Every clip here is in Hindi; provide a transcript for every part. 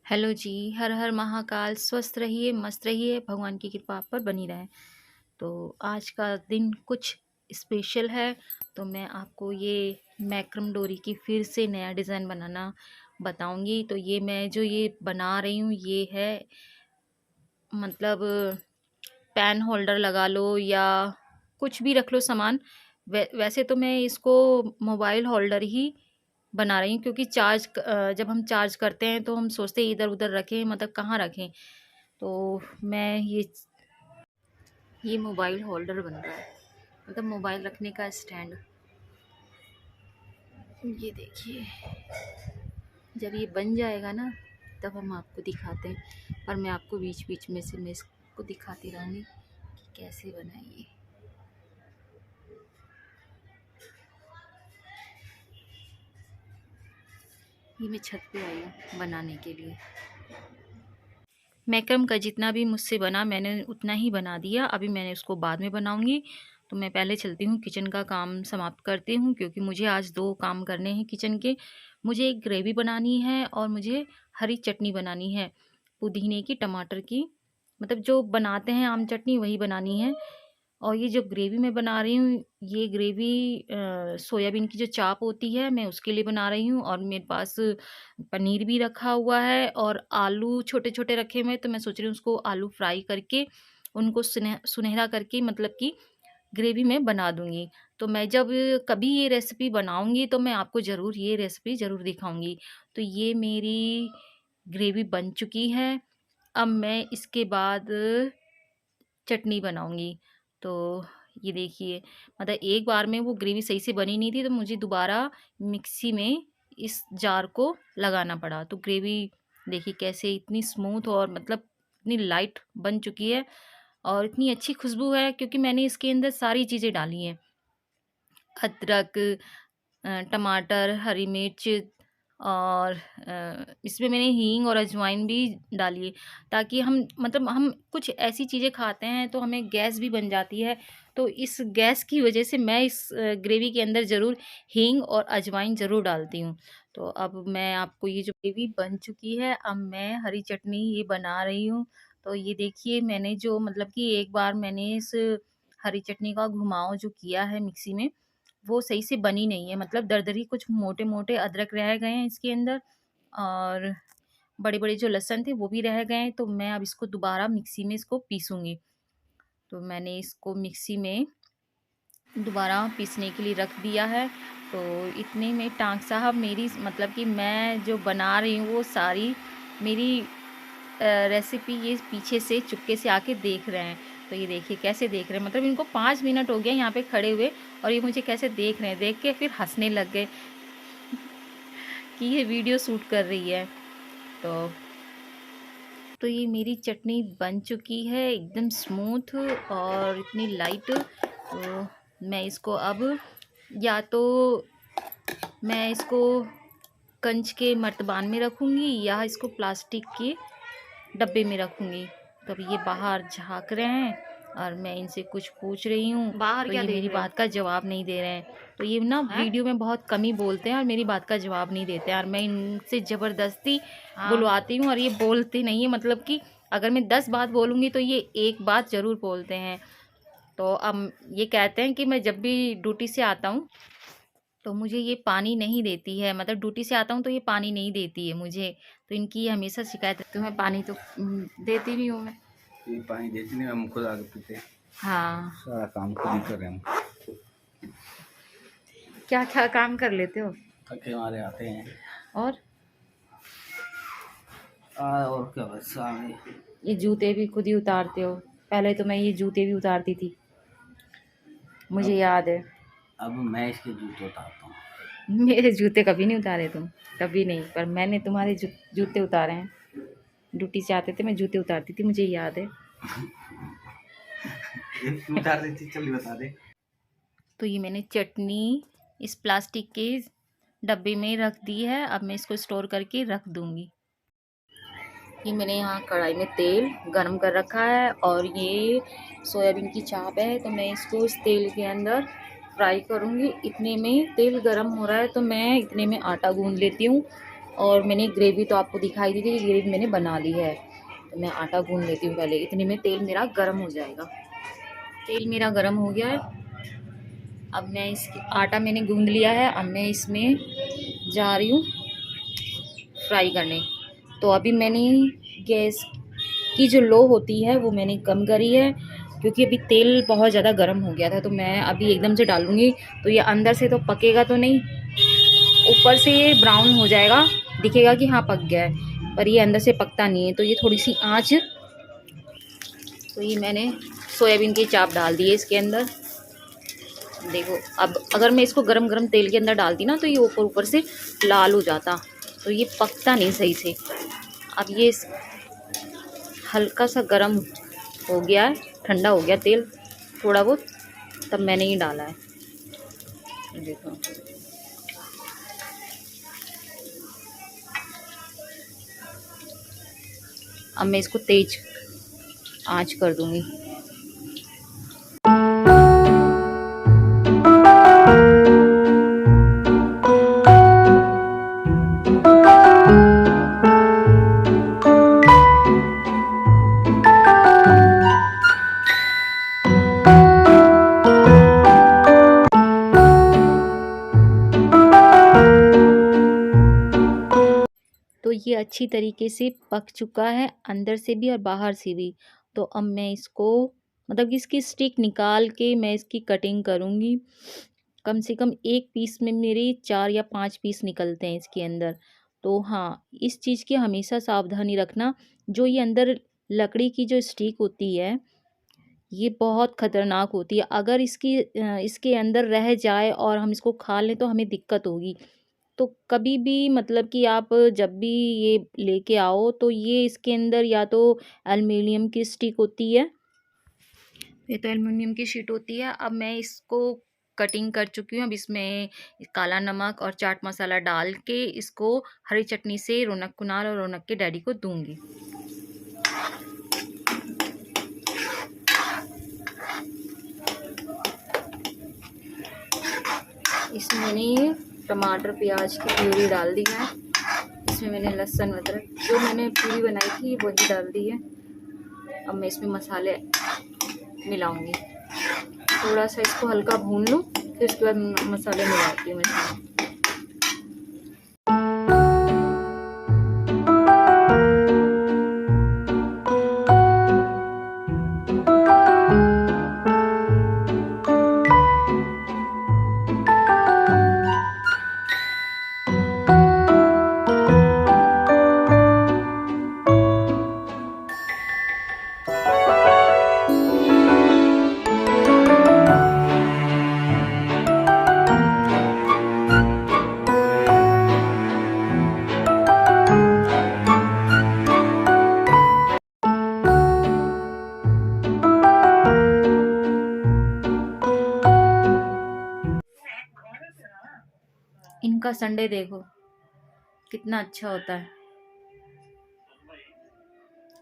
हेलो जी, हर हर महाकाल। स्वस्थ रहिए, मस्त रहिए, भगवान की कृपा आप पर बनी रहे। तो आज का दिन कुछ स्पेशल है। तो मैं आपको ये मैक्रम डोरी की फिर से नया डिज़ाइन बनाना बताऊंगी। तो ये मैं जो ये बना रही हूँ ये है, मतलब पेन होल्डर लगा लो या कुछ भी रख लो सामान। वैसे तो मैं इसको मोबाइल होल्डर ही बना रही हूँ, क्योंकि जब हम चार्ज करते हैं तो हम सोचते हैं इधर उधर रखें, मतलब कहाँ रखें। तो मैं ये मोबाइल होल्डर बन रहा है, मतलब मोबाइल रखने का स्टैंड। ये देखिए, जब ये बन जाएगा ना तब हम आपको दिखाते हैं, पर मैं आपको बीच बीच में से मैं इसको दिखाती रहूँगी कि कैसे बनाइए। ये मैं छत पे आई हूँ बनाने के लिए। मैक्रम का जितना भी मुझसे बना मैंने उतना ही बना दिया। अभी मैंने उसको बाद में बनाऊंगी। तो मैं पहले चलती हूँ, किचन का काम समाप्त करती हूँ, क्योंकि मुझे आज दो काम करने हैं किचन के। मुझे एक ग्रेवी बनानी है और मुझे हरी चटनी बनानी है, पुदीने की, टमाटर की, मतलब जो बनाते हैं आम चटनी वही बनानी है। और ये जो ग्रेवी मैं बना रही हूँ, ये ग्रेवी सोयाबीन की जो चाप होती है मैं उसके लिए बना रही हूँ। और मेरे पास पनीर भी रखा हुआ है और आलू छोटे छोटे रखे हुए हैं। तो मैं सोच रही हूँ उसको आलू फ्राई करके उनको सुनहरा करके, मतलब कि ग्रेवी में बना दूंगी। तो मैं जब कभी ये रेसिपी बनाऊंगी तो मैं आपको ज़रूर ये रेसिपी ज़रूर दिखाऊंगी। तो ये मेरी ग्रेवी बन चुकी है। अब मैं इसके बाद चटनी बनाऊंगी। तो ये देखिए, मतलब एक बार में वो ग्रेवी सही से बनी नहीं थी, तो मुझे दोबारा मिक्सी में इस जार को लगाना पड़ा। तो ग्रेवी देखिए कैसे इतनी स्मूथ और मतलब इतनी लाइट बन चुकी है और इतनी अच्छी खुशबू है, क्योंकि मैंने इसके अंदर सारी चीज़ें डाली हैं। अदरक, टमाटर, हरी मिर्च, और इसमें मैंने हींग और अजवाइन भी डाली है, ताकि हम, मतलब हम कुछ ऐसी चीज़ें खाते हैं तो हमें गैस भी बन जाती है। तो इस गैस की वजह से मैं इस ग्रेवी के अंदर ज़रूर हींग और अजवाइन ज़रूर डालती हूँ। तो अब मैं आपको ये जो ग्रेवी बन चुकी है, अब मैं हरी चटनी ये बना रही हूँ। तो ये देखिए, मैंने जो, मतलब कि एक बार मैंने इस हरी चटनी का घुमाव जो किया है मिक्सी में, वो सही से बनी नहीं है, मतलब दरदरी कुछ मोटे-मोटे अदरक रह गए हैं इसके अंदर, और बड़े-बड़े जो लहसुन थे वो भी रह गए हैं। तो मैं अब इसको दोबारा मिक्सी में इसको पीसूँगी। तो मैंने इसको मिक्सी में दोबारा पीसने के लिए रख दिया है। तो इतने में टांक साहब मेरी, मतलब कि मैं जो बना रही हूँ वो सारी मेरी रेसिपी ये पीछे से चुपके से आके देख रहे हैं। तो ये देखिए कैसे देख रहे हैं, मतलब इनको 5 मिनट हो गए यहाँ पे खड़े हुए, और ये मुझे कैसे देख रहे हैं, देख के फिर हंसने लग गए कि ये वीडियो शूट कर रही है। तो ये मेरी चटनी बन चुकी है एकदम स्मूथ और इतनी लाइट। तो मैं इसको अब, या तो मैं इसको कंच के मर्तबान में रखूँगी या इसको प्लास्टिक के डब्बे में रखूँगी। तो अभी ये बाहर झाँक रहे हैं और मैं इनसे कुछ पूछ रही हूँ, बाहर तो क्या ये देख मेरी रहे हो? बात का जवाब नहीं दे रहे हैं। तो ये ना हैं? वीडियो में बहुत कम ही बोलते हैं और मेरी बात का जवाब नहीं देते हैं, और मैं इनसे ज़बरदस्ती हाँ। बुलवाती हूँ और ये बोलते नहीं है। मतलब कि अगर मैं 10 बात बोलूँगी तो ये एक बात ज़रूर बोलते हैं। तो अब ये कहते हैं कि मैं जब भी ड्यूटी से आता हूँ तो मुझे ये पानी नहीं देती है, मतलब ड्यूटी से आता हूँ तो ये पानी नहीं देती है मुझे। तो इनकी ये हमेशा शिकायत है। तुम्हें पानी तो देती नहीं हूँ मैं। ये पानी देती नहीं, हम खुद आगे पीते हैं। हाँ, सारा काम खुद ही कर रहे हैं हम। क्या क्या काम कर लेते हो? थके हमारे आते हैं। और और क्या, बस आगे। ये जूते भी खुद ही उतारते हो? पहले तो मैं ये जूते भी उतारती थी, मुझे अब याद है। अब मैं इसके जूते उतारता हूँ। मेरे जूते कभी नहीं उतारे तुम, कभी नहीं, पर मैंने तुम्हारे जूते उतारे हैं। ड्यूटी से आते थे मैं जूते उतारती थी, मुझे याद है। क्यों उतार देती, चल बता दे। तो ये मैंने चटनी इस प्लास्टिक के डब्बे में रख दी है, अब मैं इसको स्टोर करके रख दूँगी। ये मैंने यहाँ कढ़ाई में तेल गरम कर रखा है और ये सोयाबीन की चाप है, तो मैं इसको इस तेल के अंदर फ्राई करूँगी। इतने में तेल गरम हो रहा है तो मैं इतने में आटा गूँध लेती हूँ। और मैंने ग्रेवी तो आपको दिखाई दी थी कि ग्रेवी मैंने बना ली है। तो मैं आटा गूंद लेती हूँ पहले, इतने में तेल मेरा गर्म हो जाएगा। तेल मेरा गर्म हो गया है। अब मैं इसकी आटा मैंने गूंद लिया है, अब मैं इसमें जा रही हूँ फ्राई करने। तो अभी मैंने गैस की जो लो होती है वो मैंने कम करी है, क्योंकि अभी तेल बहुत ज़्यादा गर्म हो गया था। तो मैं अभी एकदम से डालूँगी तो ये अंदर से तो पकेगा तो नहीं, ऊपर से ये ब्राउन हो जाएगा, दिखेगा कि हाँ पक गया है, पर ये अंदर से पकता नहीं है। तो ये थोड़ी सी आँच, तो ये मैंने सोयाबीन की चाप डाल दी है इसके अंदर। देखो अब अगर मैं इसको गरम गरम तेल के अंदर डालती ना तो ये ऊपर ऊपर से लाल हो जाता, तो ये पकता नहीं सही से। अब ये हल्का सा गरम हो गया है, ठंडा हो गया तेल थोड़ा बहुत, तब मैंने ये डाला है। देखो अब मैं इसको तेज आंच कर दूंगी। तो ये अच्छी तरीके से पक चुका है, अंदर से भी और बाहर से भी। तो अब मैं इसको मतलब कि इसकी स्टिक निकाल के मैं इसकी कटिंग करूँगी। कम से कम एक पीस में मेरे 4 या 5 पीस निकलते हैं इसके अंदर। तो हाँ, इस चीज़ की हमेशा सावधानी रखना, जो ये अंदर लकड़ी की जो स्टिक होती है, ये बहुत ख़तरनाक होती है। अगर इसके अंदर रह जाए और हम इसको खा लें तो हमें दिक्कत होगी। तो कभी भी मतलब कि आप जब भी ये लेके आओ तो ये इसके अंदर या तो एल्युमिनियम की स्टिक होती है, ये तो एल्युमिनियम की शीट होती है। अब मैं इसको कटिंग कर चुकी हूँ। अब इसमें काला नमक और चाट मसाला डाल के इसको हरी चटनी से रौनक कुनाल और रौनक के डैडी को दूंगी। इसमें मैंने टमाटर प्याज की प्यूरी डाल दी है, इसमें मैंने लहसुन अदरक जो मैंने प्यूरी बनाई थी वही डाल दी है। अब मैं इसमें मसाले मिलाऊंगी, थोड़ा सा इसको हल्का भून लूँ, फिर उसके बाद मसाले मिलाती हूँ इसमें। इनका संडे देखो कितना अच्छा होता है।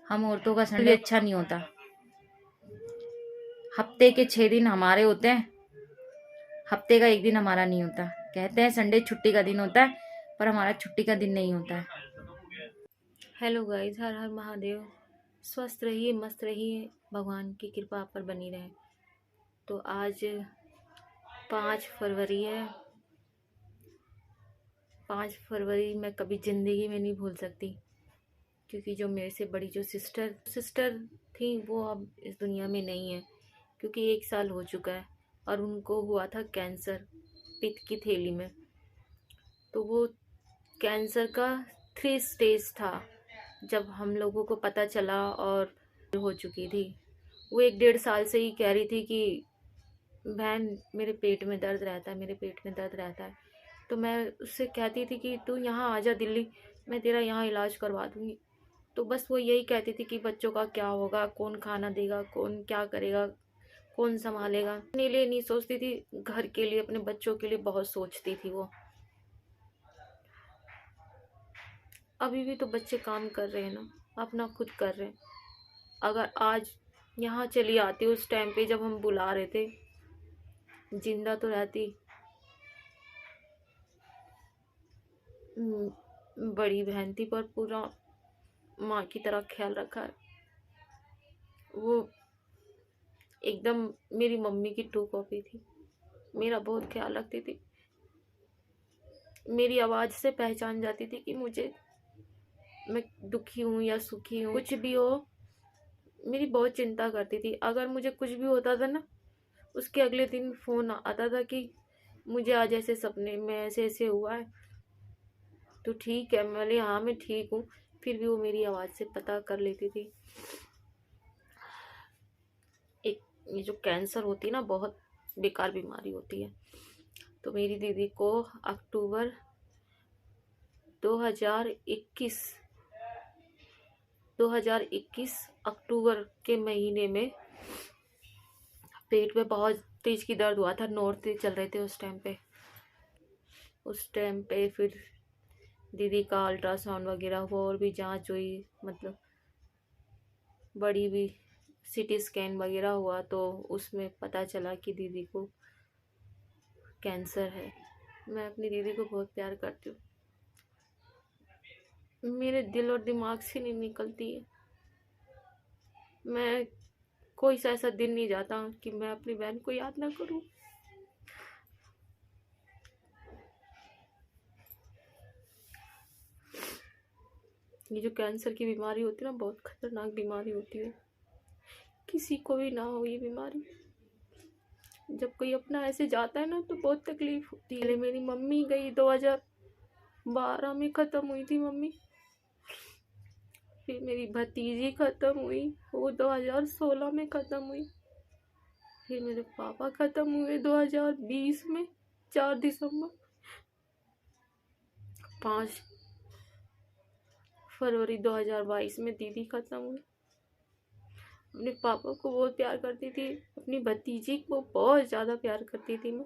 हम औरतों का संडे अच्छा नहीं होता। हफ्ते के 6 दिन हमारे होते हैं, हफ्ते का एक दिन हमारा नहीं होता। कहते हैं संडे छुट्टी का दिन होता है, पर हमारा छुट्टी का दिन नहीं होता है। हेलो गाइस, हर हर महादेव। स्वस्थ रहिए, मस्त रहिए, भगवान की कृपा आप पर बनी रहे। तो आज 5 फरवरी है। 5 फरवरी मैं कभी ज़िंदगी में नहीं भूल सकती, क्योंकि जो मेरे से बड़ी जो सिस्टर थी वो अब इस दुनिया में नहीं है, क्योंकि 1 साल हो चुका है और उनको हुआ था कैंसर पित्त की थैली में। तो वो कैंसर का 3 स्टेज था जब हम लोगों को पता चला, और हो चुकी थी। वो 1 डेढ़ साल से ही कह रही थी कि बहन मेरे पेट में दर्द रहता है, मेरे पेट में दर्द रहता है। तो मैं उससे कहती थी कि तू यहाँ आ जा दिल्ली, मैं तेरा यहाँ इलाज करवा दूँगी। तो बस वो यही कहती थी कि बच्चों का क्या होगा, कौन खाना देगा, कौन क्या करेगा, कौन संभालेगा। अपने लिए नहीं सोचती थी, घर के लिए, अपने बच्चों के लिए बहुत सोचती थी वो। अभी भी तो बच्चे काम कर रहे हैं ना, अपना खुद कर रहे हैं। अगर आज यहाँ चली आती उस टाइम पे जब हम बुला रहे थे, जिंदा तो रहती। बड़ी बहन थी, पर पूरा माँ की तरह ख्याल रखा है। वो एकदम मेरी मम्मी की ट्रू कॉपी थी। मेरा बहुत ख्याल रखती थी। मेरी आवाज़ से पहचान जाती थी कि मैं दुखी हूँ या सुखी हूँ, कुछ भी हो। मेरी बहुत चिंता करती थी। अगर मुझे कुछ भी होता था ना, उसके अगले दिन फ़ोन आता था कि मुझे आज ऐसे सपने में ऐसे ऐसे हुआ है, तो ठीक है। मैं बोली हाँ मैं ठीक हूँ। फिर भी वो मेरी आवाज़ से पता कर लेती थी। एक ये जो कैंसर होती है ना, बहुत बेकार बीमारी होती है। तो मेरी दीदी को अक्टूबर 2021 2021 अक्टूबर के महीने में पेट में बहुत तेज की दर्द हुआ था। नॉर्थ चल रहे थे उस टाइम पे फिर दीदी का अल्ट्रासाउंड वगैरह हुआ और भी जांच हुई, मतलब बड़ी भी सीटी स्कैन वगैरह हुआ, तो उसमें पता चला कि दीदी को कैंसर है। मैं अपनी दीदी को बहुत प्यार करती हूँ। मेरे दिल और दिमाग से नहीं निकलती है। मैं कोई सा ऐसा दिन नहीं जाता कि मैं अपनी बहन को याद ना करूं। ये जो कैंसर की बीमारी होती है ना, बहुत खतरनाक बीमारी होती है। किसी को भी ना हो ये बीमारी। जब कोई अपना ऐसे जाता है ना, तो बहुत तकलीफ होती है। मेरी मम्मी गई 2012 में ख़त्म हुई थी मम्मी। फिर मेरी भतीजी ख़त्म हुई, वो 2016 में ख़त्म हुई। फिर मेरे पापा ख़त्म हुए 2020 में 4 दिसंबर। 5 फरवरी 2022 में दीदी ख़त्म हुई। अपने पापा को बहुत प्यार करती थी, अपनी भतीजी को बहुत ज़्यादा प्यार करती थी मैं,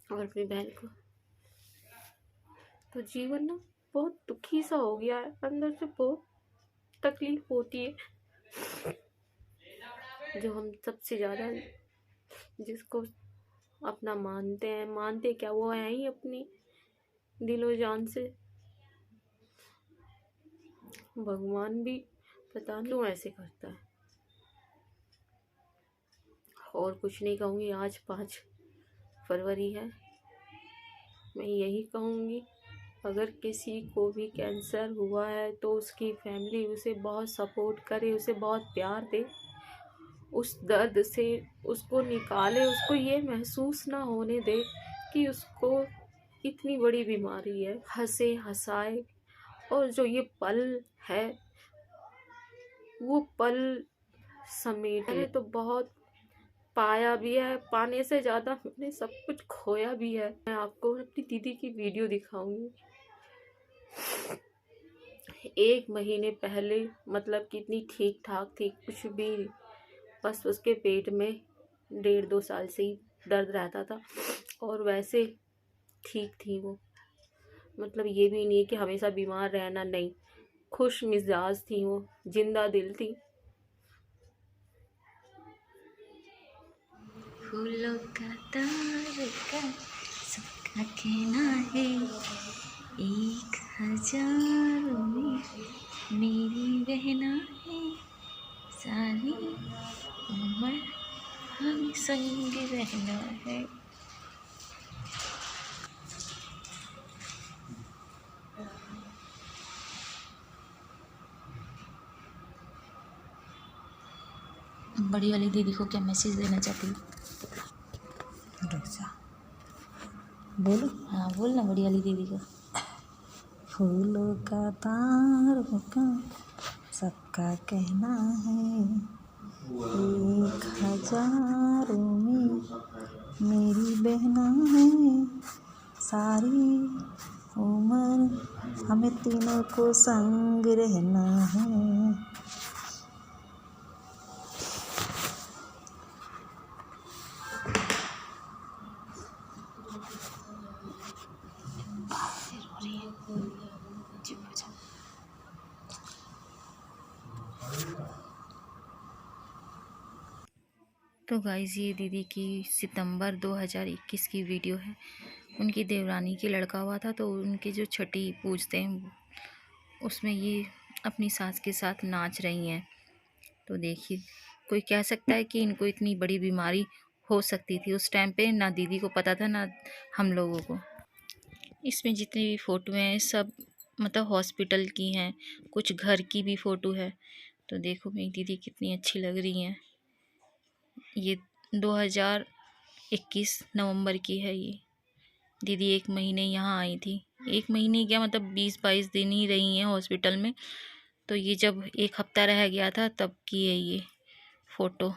और अपनी बहन को। तो जीवन ना बहुत दुखी सा हो गया है, अंदर से बहुत तकलीफ होती है। जो हम सबसे ज़्यादा जिसको अपना मानते क्या, वो है ही अपनी दिलो जान से। भगवान भी पता नहीं क्यों ऐसे करता है। और कुछ नहीं कहूँगी। आज 5 फरवरी है। मैं यही कहूँगी, अगर किसी को भी कैंसर हुआ है तो उसकी फैमिली उसे बहुत सपोर्ट करे, उसे बहुत प्यार दे, उस दर्द से उसको निकाले, उसको ये महसूस ना होने दे कि उसको इतनी बड़ी बीमारी है। हंसे हंसाए, और जो ये पल है वो पल समेट। मैंने तो बहुत पाया भी है, पाने से ज़्यादा मैंने सब कुछ खोया भी है। मैं आपको अपनी दीदी की वीडियो दिखाऊंगी। 1 महीने पहले मतलब कितनी ठीक ठाक थी, कुछ भी, बस उसके पेट में 1.5-2 साल से ही दर्द रहता था, और वैसे ठीक थी वो। मतलब ये भी नहीं है कि हमेशा बीमार रहना, नहीं, खुश मिजाज थी वो, जिंदा दिल थी। फूलों का तार का सबका कहना है, 1000 में मेरी बहना है, सारी उम्र हम संग रहना है। बड़ी वाली दीदी को क्या मैसेज देना चाहती हूँ? बोलो। हाँ बोल ना बड़ी वाली दीदी को। फूलों का तार का सबका कहना है, 1000 में मेरी बहना है, सारी उम्र हमें तीनों को संग रहना है। तो गाइज़ ये दीदी की सितंबर 2021 की वीडियो है, उनकी देवरानी की लड़का हुआ था, तो उनकी जो छठी पूजते हैं उसमें ये अपनी सास के साथ नाच रही हैं। तो देखिए, कोई कह सकता है कि इनको इतनी बड़ी बीमारी हो सकती थी उस टाइम पे, ना दीदी को पता था ना हम लोगों को। इसमें जितनी भी फ़ोटो हैं सब मतलब हॉस्पिटल की हैं, कुछ घर की भी फ़ोटो है। तो देखो मेरी दीदी कितनी अच्छी लग रही हैं। ये 2021 नवंबर की है ये। दीदी 1 महीने यहाँ आई थी। 1 महीने क्या मतलब 20-22 दिन ही रही हैं हॉस्पिटल में। तो ये जब 1 हफ्ता रह गया था तब की है ये फ़ोटो।